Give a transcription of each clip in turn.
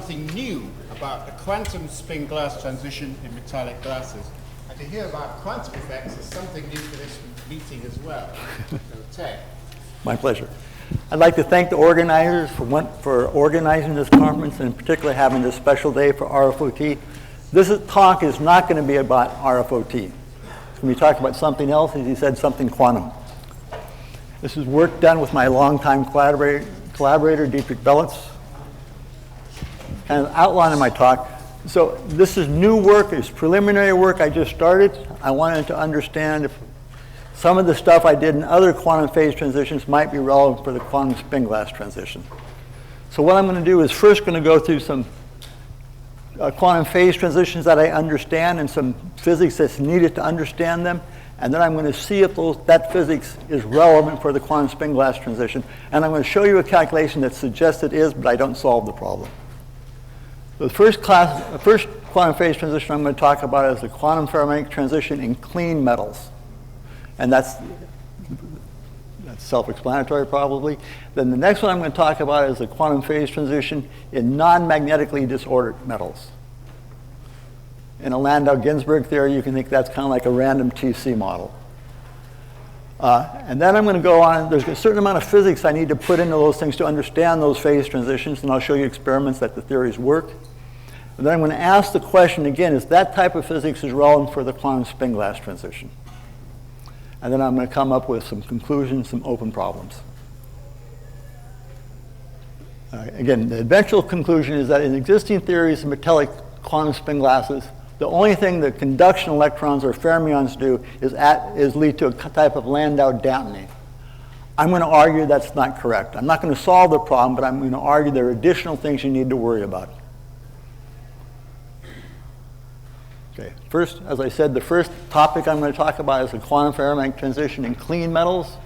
something new about the quantum spin glass transition in metallic glasses. And to hear about quantum effects is something new for this meeting as well. So, Ted. My pleasure. I'd like to thank the organizers for organizing this conference, and in particular having this special day for RFOT. This talk is not going to be about RFOT. It's going to be talking about something else, as he said, something quantum. This is work done with my longtime collaborator Dietrich Belitz. Kind of outlining my talk. So this is new work, it's preliminary work I just started. I wanted to understand if some of the stuff I did in other quantum phase transitions might be relevant for the quantum spin glass transition. So what I'm going to do is first going to go through some quantum phase transitions that I understand and some physics that's needed to understand them. And then I'm going to see if that physics is relevant for the quantum spin glass transition. And I'm going to show you a calculation that suggests it is, but I don't solve the problem. The first quantum phase transition I'm going to talk about is the quantum ferromagnetic transition in clean metals. And that's self-explanatory probably. Then the next one I'm going to talk about is the quantum phase transition in non-magnetically disordered metals. In a Landau-Ginzburg theory, you can think that's kind of like a random TC model. And then I'm going to go on, there's a certain amount of physics I need to put into those things to understand those phase transitions, and I'll show you experiments that the theories work. And then I'm going to ask the question again, is that type of physics is relevant for the quantum spin glass transition? And then I'm going to come up with some conclusions, some open problems. Again, the eventual conclusion is that in existing theories of metallic quantum spin glasses, the only thing that conduction electrons or fermions do is lead to a type of Landau damping. I'm going to argue that's not correct. I'm not going to solve the problem, but I'm going to argue there are additional things you need to worry about. Okay. First, as I said, the first topic I'm going to talk about is the quantum ferromagnetic transition in clean metals.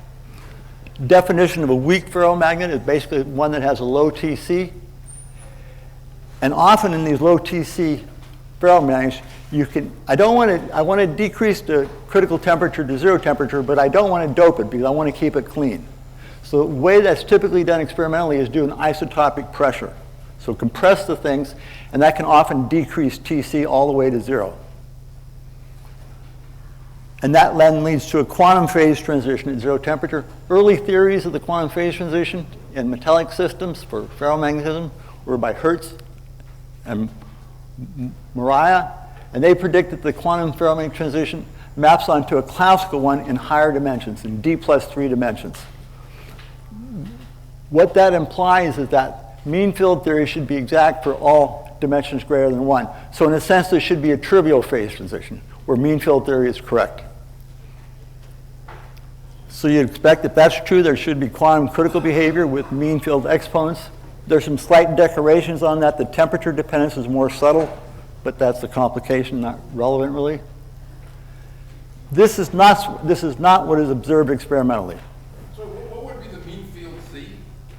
Definition of a weak ferromagnet is basically one that has a low TC. And often in these low TC ferromagnets, I want to decrease the critical temperature to zero temperature, but I don't want to dope it because I want to keep it clean. So the way that's typically done experimentally is do an isotopic pressure. So compress the things, and that can often decrease TC all the way to zero. And that then leads to a quantum phase transition at zero temperature. Early theories of the quantum phase transition in metallic systems for ferromagnetism were by Hertz and Mariah, and they predicted the quantum ferromagnetic transition maps onto a classical one in higher dimensions, in D+3 dimensions. What that implies is that mean field theory should be exact for all dimensions greater than 1. So in a sense, there should be a trivial phase transition where mean field theory is correct. So you'd expect if that's true, there should be quantum critical behavior with mean field exponents. There's some slight decorations on that. The temperature dependence is more subtle, but that's the complication, not relevant really. This is not what is observed experimentally. So what would be the mean field Z,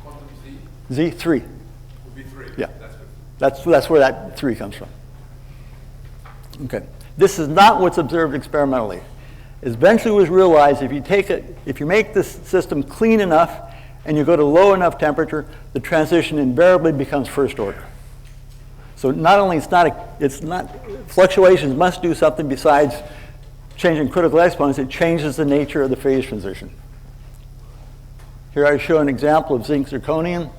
quantum Z? Z, 3. Would be 3. Yeah. That's That's where that 3 comes from. Okay. This is not what's observed experimentally. Eventually was realized if you make this system clean enough and you go to low enough temperature, the transition invariably becomes first order. So not only fluctuations must do something besides changing critical exponents, it changes the nature of the phase transition. Here I show an example of zinc zirconium.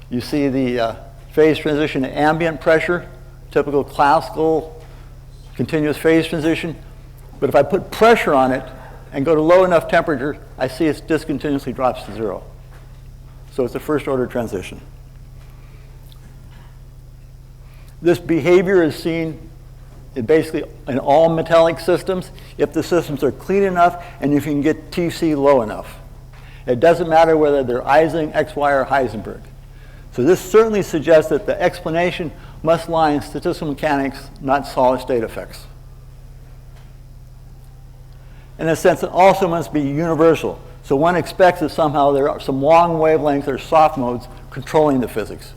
You see the phase transition at ambient pressure, typical classical continuous phase transition. But if I put pressure on it and go to low enough temperature, I see it discontinuously drops to 0. So it's a first order transition. This behavior is seen basically in all metallic systems if the systems are clean enough and if you can get TC low enough. It doesn't matter whether they're Ising, XY, or Heisenberg. So this certainly suggests that the explanation must lie in statistical mechanics, not solid state effects. In a sense, it also must be universal. So one expects that somehow there are some long wavelengths or soft modes controlling the physics.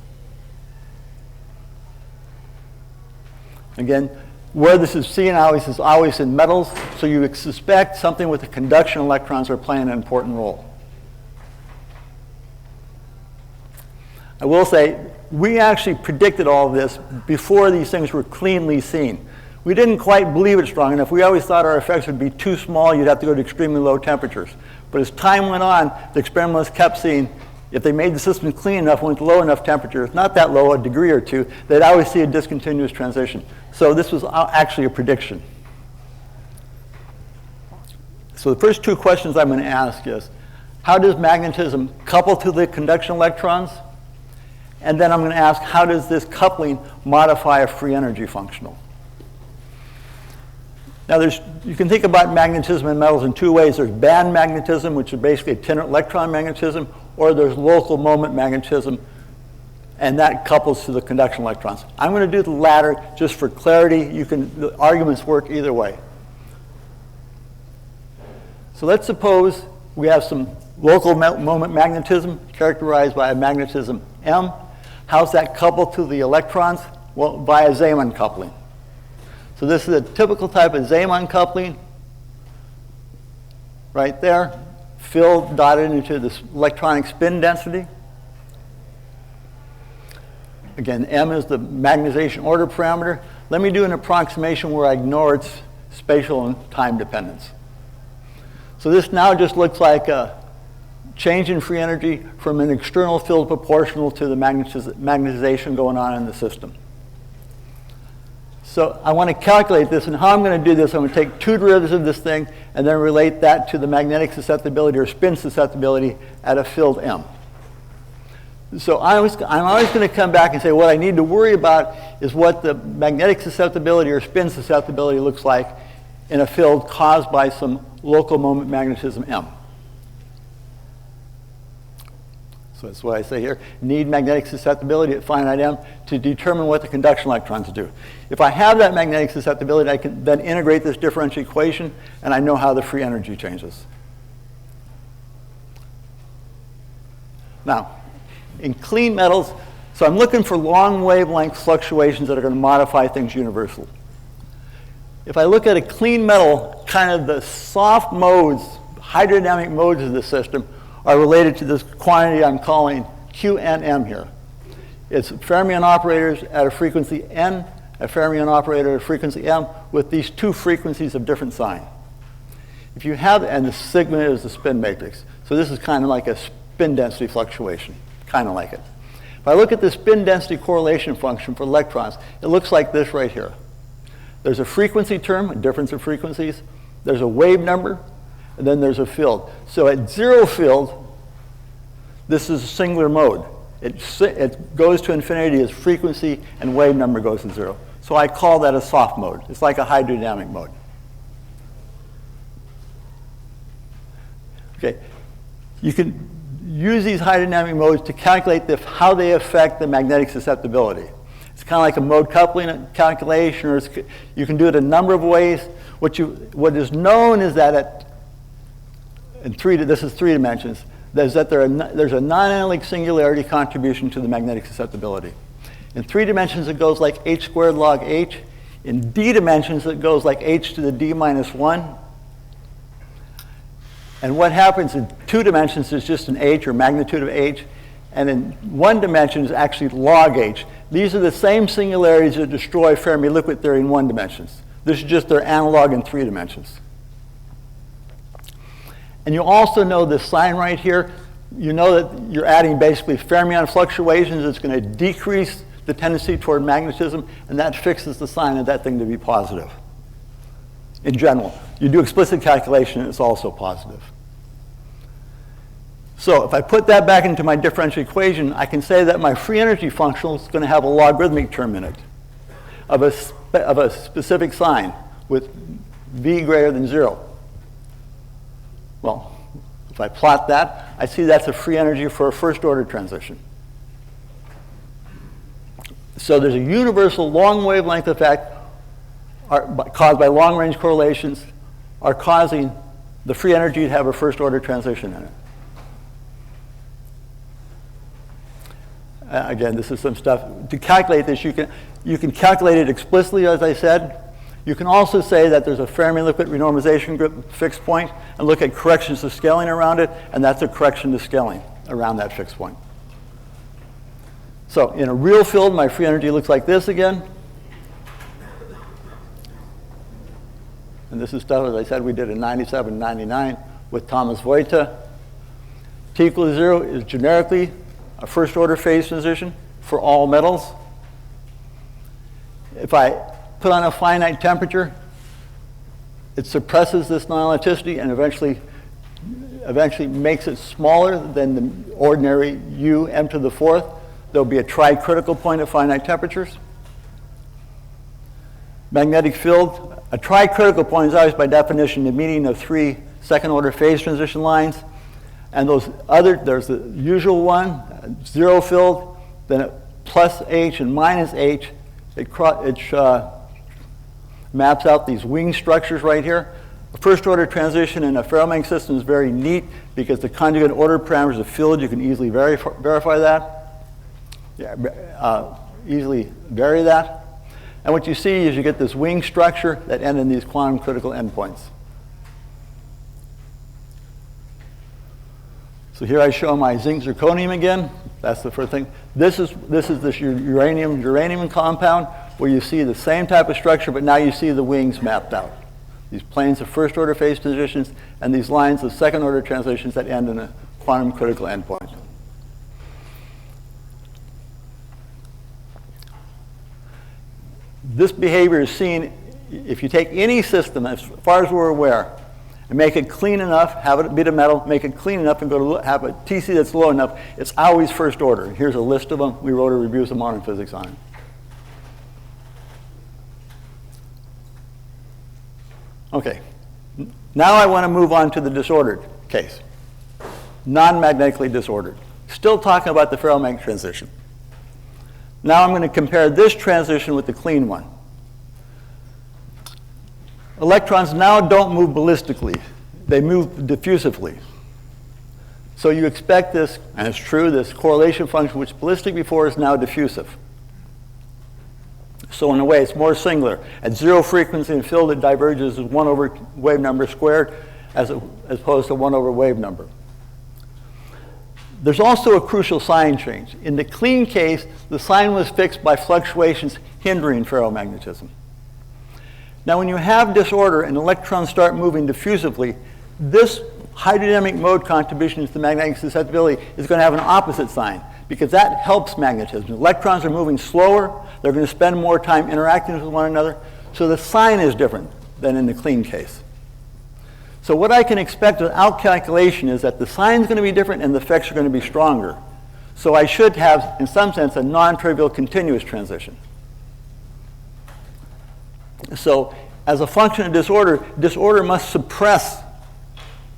Again, where this is seen is always in metals, so you would suspect something with the conduction electrons are playing an important role. I will say, we actually predicted all of this before these things were cleanly seen. We didn't quite believe it strong enough. We always thought our effects would be too small. You'd have to go to extremely low temperatures. But as time went on, the experimentalists kept seeing if they made the system clean enough, went to low enough temperatures, not that low, a degree or two, they'd always see a discontinuous transition. So this was actually a prediction. So the first two questions I'm going to ask is, how does magnetism couple to the conduction electrons? And then I'm going to ask, how does this coupling modify a free energy functional? Now, you can think about magnetism in metals in two ways. There's band magnetism, which is basically itinerant electron magnetism, or there's local moment magnetism, and that couples to the conduction electrons. I'm going to do the latter just for clarity. The arguments work either way. So let's suppose we have some local moment magnetism characterized by a magnetism M. How's that coupled to the electrons? Well, via Zeeman coupling. So this is a typical type of Zeeman coupling right there, filled, dotted into this electronic spin density. Again, M is the magnetization order parameter. Let me do an approximation where I ignore its spatial and time dependence. So this now just looks like a change in free energy from an external field proportional to the magnetization going on in the system. So I want to calculate this, and how I'm going to do this, I'm going to take two derivatives of this thing and then relate that to the magnetic susceptibility or spin susceptibility at a field M. So I'm always going to come back and say what I need to worry about is what the magnetic susceptibility or spin susceptibility looks like in a field caused by some local moment magnetism M. So that's what I say here. Need magnetic susceptibility at finite M to determine what the conduction electrons do. If I have that magnetic susceptibility, I can then integrate this differential equation, and I know how the free energy changes. Now, in clean metals, so I'm looking for long wavelength fluctuations that are going to modify things universally. If I look at a clean metal, kind of the soft modes, hydrodynamic modes of the system are related to this quantity I'm calling QNM here. It's fermion operators at a frequency N, a fermion operator at a frequency M, with these two frequencies of different sign. If you have, and the sigma is the spin matrix. So this is kind of like a spin density fluctuation, kind of like it. If I look at the spin density correlation function for electrons, it looks like this right here. There's a frequency term, a difference of frequencies. There's a wave number, and then there's a field. So at zero field, this is a singular mode. It goes to infinity as frequency and wave number goes to zero. So I call that a soft mode. It's like a hydrodynamic mode. Okay, you can use these hydrodynamic modes to calculate how they affect the magnetic susceptibility. It's kind of like a mode coupling calculation, or you can do it a number of ways. What is known is that this is three dimensions, is that there's a non-analytic singularity contribution to the magnetic susceptibility. In 3 dimensions, it goes like h squared log h. In d dimensions, it goes like h to the d minus 1. And what happens in 2 dimensions is just an h, or magnitude of h. And in 1 dimension is actually log h. These are the same singularities that destroy Fermi liquid theory in 1 dimensions. This is just their analog in 3 dimensions. And you also know this sign right here. You know that you're adding basically fermion fluctuations. It's going to decrease the tendency toward magnetism, and that fixes the sign of that thing to be positive. In general, you do explicit calculation, and it's also positive. So if I put that back into my differential equation, I can say that my free energy functional is going to have a logarithmic term in it of a specific sign with v greater than 0. Well, if I plot that, I see that's a free energy for a first order transition. So there's a universal long wavelength effect caused by long range correlations are causing the free energy to have a first order transition in it. Again, this is some stuff. To calculate this, you can calculate it explicitly, as I said. You can also say that there's a Fermi liquid renormalization group fixed point and look at corrections to scaling around it, and that's a correction to scaling around that fixed point. So in a real field, my free energy looks like this again. And this is stuff, as I said, we did in 97, 99 with Thomas Vojta. T equals 0 is generically a first order phase transition for all metals. If I put on a finite temperature, it suppresses this non-elasticity and eventually makes it smaller than the ordinary u m to the fourth. There'll be a tri-critical point at finite temperatures. Magnetic field, a tri-critical point is always by definition the meeting of three second-order phase transition lines. And there's the usual one, zero field, then plus h and minus h. It maps out these wing structures right here. A first-order transition in a ferromagnetic system is very neat because the conjugate order parameters of field, you can easily verify that. Easily vary that. And what you see is you get this wing structure that end in these quantum critical endpoints. So here I show my zinc zirconium again. That's the first thing. This is this uranium compound where you see the same type of structure, but now you see the wings mapped out. These planes of first order phase transitions and these lines of second order transitions that end in a quantum critical endpoint. This behavior is seen if you take any system, as far as we're aware, and make it clean enough, have it be a metal, make it clean enough, and go to have a TC that's low enough, it's always first order. Here's a list of them. We wrote a review of modern physics on it. Okay. Now I want to move on to the disordered case. Non-magnetically disordered. Still talking about the ferromagnetic transition. Now I'm going to compare this transition with the clean one. Electrons now don't move ballistically. They move diffusively. So you expect this, and it's true, this correlation function, which ballistic before is now diffusive. So in a way, it's more singular. At zero frequency and field, it diverges as 1 over wave number squared as opposed to 1 over wave number. There's also a crucial sign change. In the clean case, the sign was fixed by fluctuations hindering ferromagnetism. Now, when you have disorder and electrons start moving diffusively, this hydrodynamic mode contribution to the magnetic susceptibility is going to have an opposite sign because that helps magnetism. Electrons are moving slower. They're going to spend more time interacting with one another. So the sign is different than in the clean case. So what I can expect without calculation is that the sign is going to be different and the effects are going to be stronger. So I should have, in some sense, a non-trivial continuous transition. So as a function of disorder, disorder must suppress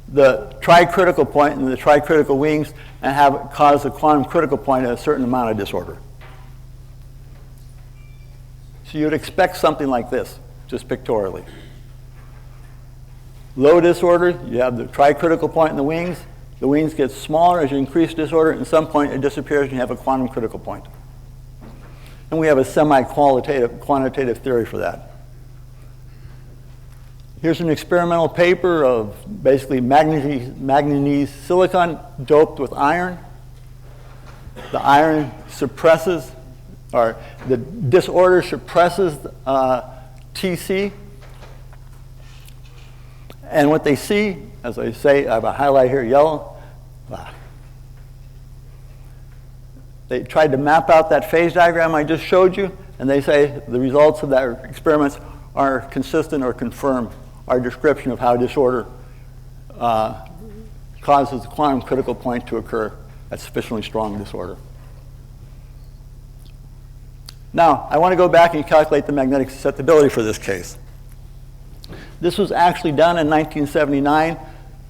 the tri-critical point and the tri-critical wings and cause a quantum critical point at a certain amount of disorder. So you'd expect something like this, just pictorially. Low disorder, you have the tri-critical point in the wings. The wings get smaller as you increase disorder. At some point, it disappears and you have a quantum critical point. And we have a semi-qualitative quantitative theory for that. Here's an experimental paper of basically manganese silicon doped with iron. The iron suppresses, or the disorder suppresses TC. And what they see, as I say, I have a highlight here, yellow. They tried to map out that phase diagram I just showed you, and they say the results of their experiments are consistent or confirm our description of how disorder causes the quantum critical point to occur at sufficiently strong disorder. Now, I want to go back and calculate the magnetic susceptibility for this case. This was actually done in 1979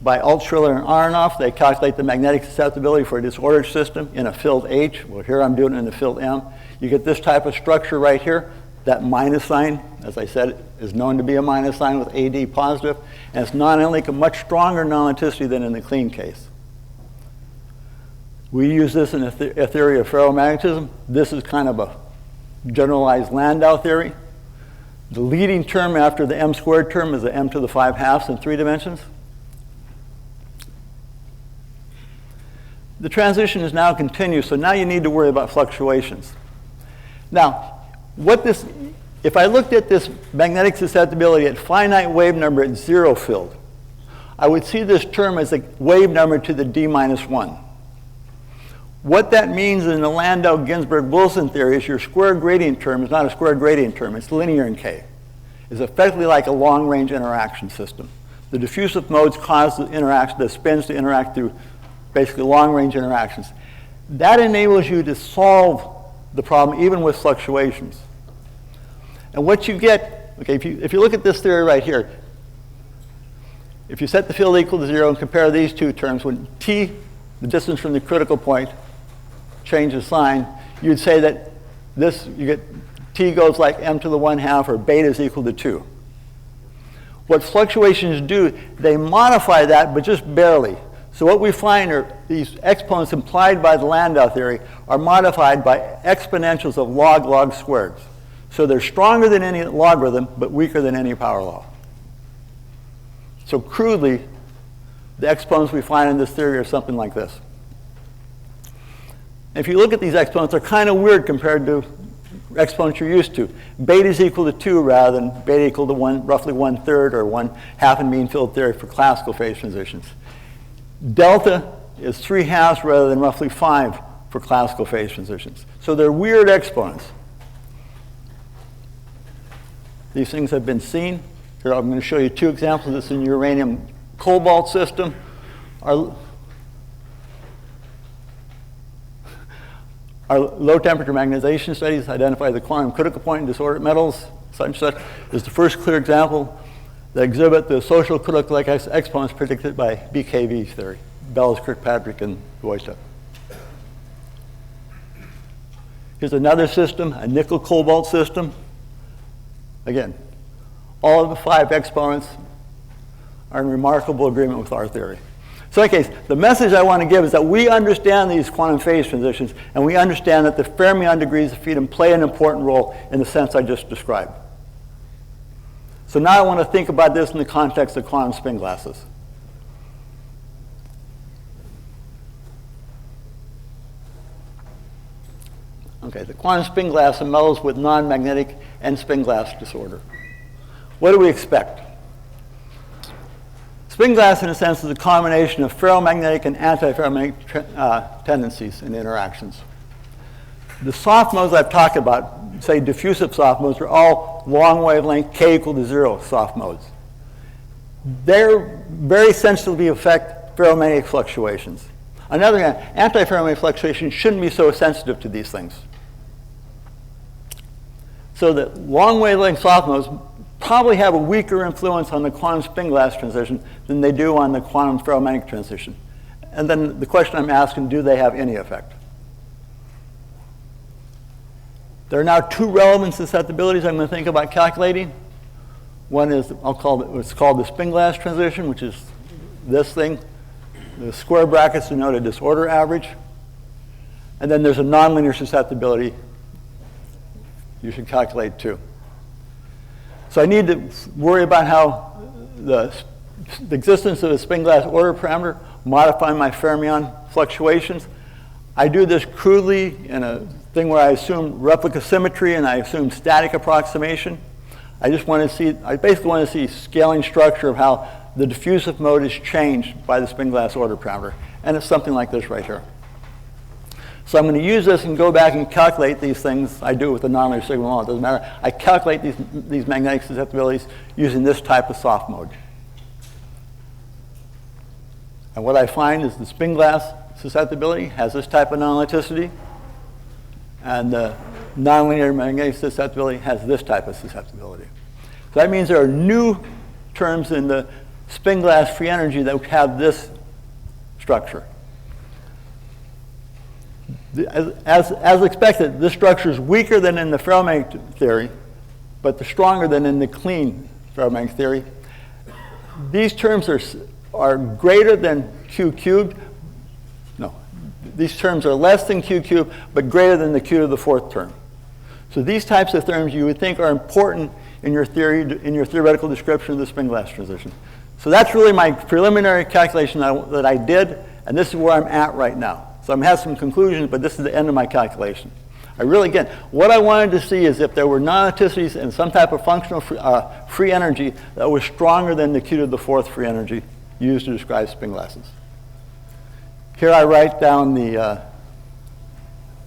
by Altschuler and Aronoff. They calculate the magnetic susceptibility for a disordered system in a field H. Well, here I'm doing it in the field M. You get this type of structure right here. That minus sign, as I said, is known to be a minus sign with AD positive, and it's non-analytic, a much stronger non-elasticity than in the clean case. We use this in a theory of ferromagnetism. This is kind of a generalized Landau theory. The leading term after the m squared term is the m to the 5 halves in 3 dimensions. the transition is now continuous, so now you need to worry about fluctuations. Now, if I looked at this magnetic susceptibility at finite wave number at zero field, I would see this term as a wave number to the d minus 1. What that means in the Landau-Ginzburg-Wilson theory is your square gradient term is not a square gradient term, it's linear in K. It's effectively like a long-range interaction system. The diffusive modes cause the spins to interact through basically long-range interactions. That enables you to solve the problem even with fluctuations. And what you get, okay, if you look at this theory right here, if you set the field equal to 0 and compare these two terms, when t, the distance from the critical point, changes sign, you'd say that you get t goes like m to the 1/2 or beta is equal to 2. What fluctuations do, they modify that, but just barely. So what we find are these exponents implied by the Landau theory are modified by exponentials of log squared. So they're stronger than any logarithm, but weaker than any power law. So crudely, the exponents we find in this theory are something like this. If you look at these exponents, they're kind of weird compared to exponents you're used to. Beta is equal to 2 rather than beta equal to roughly 1/3 or 1/2 in mean field theory for classical phase transitions. Delta is 3/2 rather than roughly 5 for classical phase transitions. So they're weird exponents. These things have been seen. Here I'm going to show you two examples of this in uranium cobalt system. Our low temperature magnetization studies identify the quantum critical point in disordered metals, such and such, is the first clear example that exhibit the social critical exponents predicted by BKV theory, Bells, Kirkpatrick, and Wojtek. Here's another system, a nickel cobalt system. Again, all of the 5 exponents are in remarkable agreement with our theory. So in any case, the message I want to give is that we understand these quantum phase transitions, and we understand that the fermion degrees of freedom play an important role in the sense I just described. So now I want to think about this in the context of quantum spin glasses. Okay, the quantum spin glass in metals with non-magnetic end spin glass disorder. What do we expect? Spin glass, in a sense, is a combination of ferromagnetic and anti-ferromagnetic tendencies in interactions. The soft modes I've talked about, say diffusive soft modes, are all long wavelength K equal to 0 soft modes. They're very sensitively affect ferromagnetic fluctuations. On the other hand, anti-ferromagnetic fluctuations shouldn't be so sensitive to these things. So the long wavelength soft modes probably have a weaker influence on the quantum spin glass transition than they do on the quantum ferromagnetic transition. And then the question I'm asking, do they have any effect? There are now 2 relevant susceptibilities I'm going to think about calculating. One is, what's called the spin glass transition, which is this thing. The square brackets denote a disorder average. And then there's a nonlinear susceptibility you should calculate too. So I need to worry about how the existence of a spin glass order parameter modify my fermion fluctuations. I do this crudely in a thing where I assume replica symmetry and I assume static approximation. I basically want to see scaling structure of how the diffusive mode is changed by the spin glass order parameter. And it's something like this right here. So I'm going to use this and go back and calculate these things. I do it with the nonlinear sigma law, it doesn't matter. I calculate these magnetic susceptibilities using this type of soft mode. And what I find is the spin glass susceptibility has this type of non-elasticity, and the nonlinear magnetic susceptibility has this type of susceptibility. So that means there are new terms in the spin glass free energy that have this structure. As expected, this structure is weaker than in the ferromagnetic theory, but stronger than in the clean ferromagnetic theory. These terms are greater than Q cubed. No, these terms are less than Q cubed, but greater than the Q to the 4th term. So these types of terms you would think are important in your theoretical description of the spin glass transition. So that's really my preliminary calculation that I did, and this is where I'm at right now. So I'm going to have some conclusions, but this is the end of my calculation. I really, again, what I wanted to see is if there were non-laticities and some type of functional free energy that was stronger than the q to the fourth free energy used to describe spin glasses. Here I write down the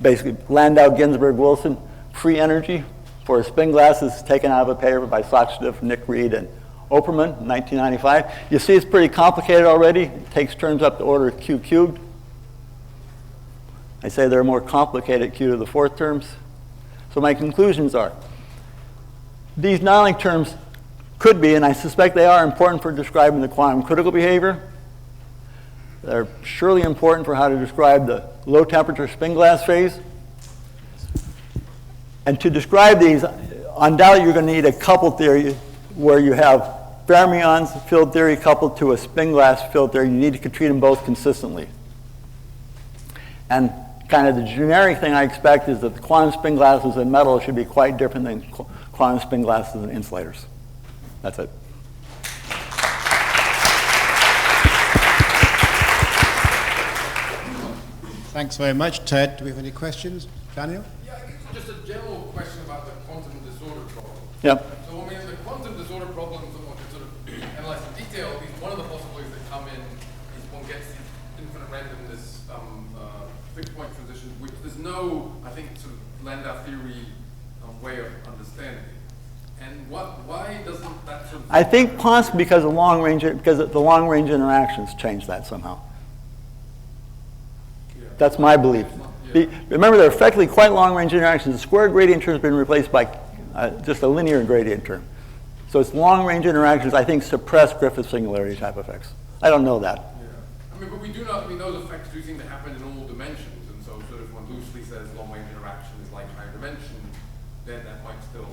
basically Landau, Ginsburg, Wilson free energy for spin glasses taken out of a paper by Sochdev, Nick Reed, and Opperman in 1995. You see it's pretty complicated already. It takes terms up to order q cubed. I say they're more complicated q to the fourth terms. So my conclusions are, these non terms could be, and I suspect they are, important for describing the quantum critical behavior. They're surely important for how to describe the low temperature spin glass phase. And to describe these, undoubtedly you're going to need a coupled theory where you have fermions field theory coupled to a spin glass field theory. You need to treat them both consistently. And kind of the generic thing I expect is that the quantum spin glasses in metal should be quite different than quantum spin glasses in insulators. That's it. Thanks very much, Ted. Do we have any questions? Daniel? Yeah, I guess just a general question about the quantum disorder problem. Yep. So, I mean, the quantum disorder problems, one can sort of analyze in detail. I mean, one of the possibilities that come in is one gets the infinite randomness fixed point transitions, which there's no, I think, sort of Landau theory way of understanding it. And why doesn't that sort of... I think possibly because of the long range interactions change that somehow. Yeah. That's my belief. Yeah. Remember, they're effectively quite long-range interactions. The square gradient term has been replaced by just a linear gradient term. So it's long-range interactions, I think, suppress Griffith singularity type effects. I don't know that. Yeah. I mean, but we do know, I mean, those effects do seem to happen in all dimensions. And so sort of when loosely says long-range interaction is like high dimension, then that might still...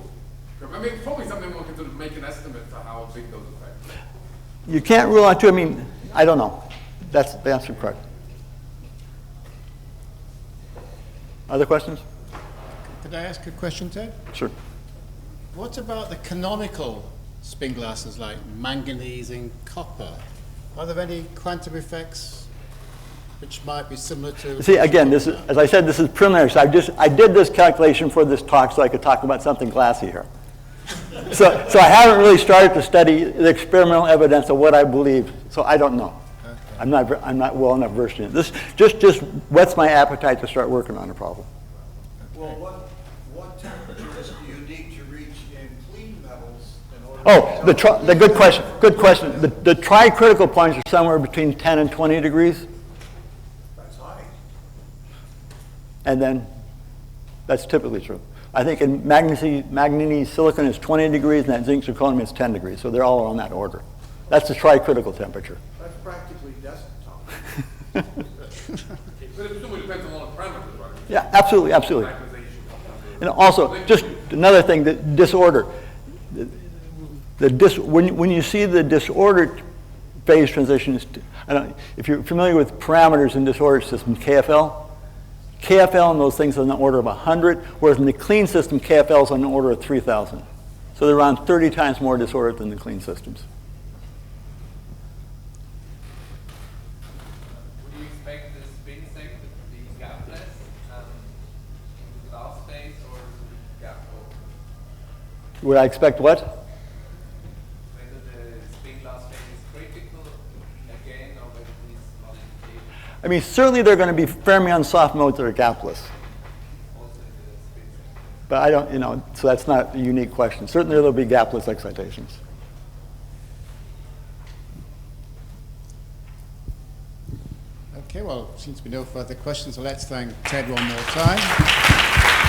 I mean, it's probably something one can sort of make an estimate for how big those effects are. You can't rule out, too. I mean, I don't know. That's the answer correct. Other questions? Could I ask a question, Ted? Sure. What about the canonical spin glasses like manganese and copper? Are there any quantum effects which might be similar to... See, again, this is, as I said, this is preliminary. So I did this calculation for this talk so I could talk about something glassy here. So I haven't really started to study the experimental evidence of what I believe. So I don't know. Okay. I'm not well enough versed in it. This just whets my appetite to start working on a problem. Well, what temperatures do you need to reach in clean metals in order Oh, the good question. Good question. The tri-critical points are somewhere between 10 and 20 degrees. That's high. And then that's typically true. I think in manganese silicon is 20 degrees, and that zinc zirconium is 10 degrees. So they're all on that order. That's the tri-critical temperature. That's practically desktop. But it presumably depends on a lot of parameters, right? Yeah, absolutely, absolutely. Factorization. And also, just another thing, the disorder. When you see the disordered phase transitions, if you're familiar with parameters in disordered system, KFL in those things is on the order of 100, whereas in the clean system, KFL is on the order of 3,000. So they're around 30 times more disordered than the clean systems. Would you expect the spin segment to be gapless in the glass phase or gap open? Would I expect what? Whether the spin glass phase is critical again or whether it is not indicated I mean, certainly there are going to be fermion soft modes that are gapless. also in the spin segment? But I don't, so that's not a unique question. Certainly there'll be gapless excitations. Okay, well, seems to be no further questions, so let's thank Ted one more time.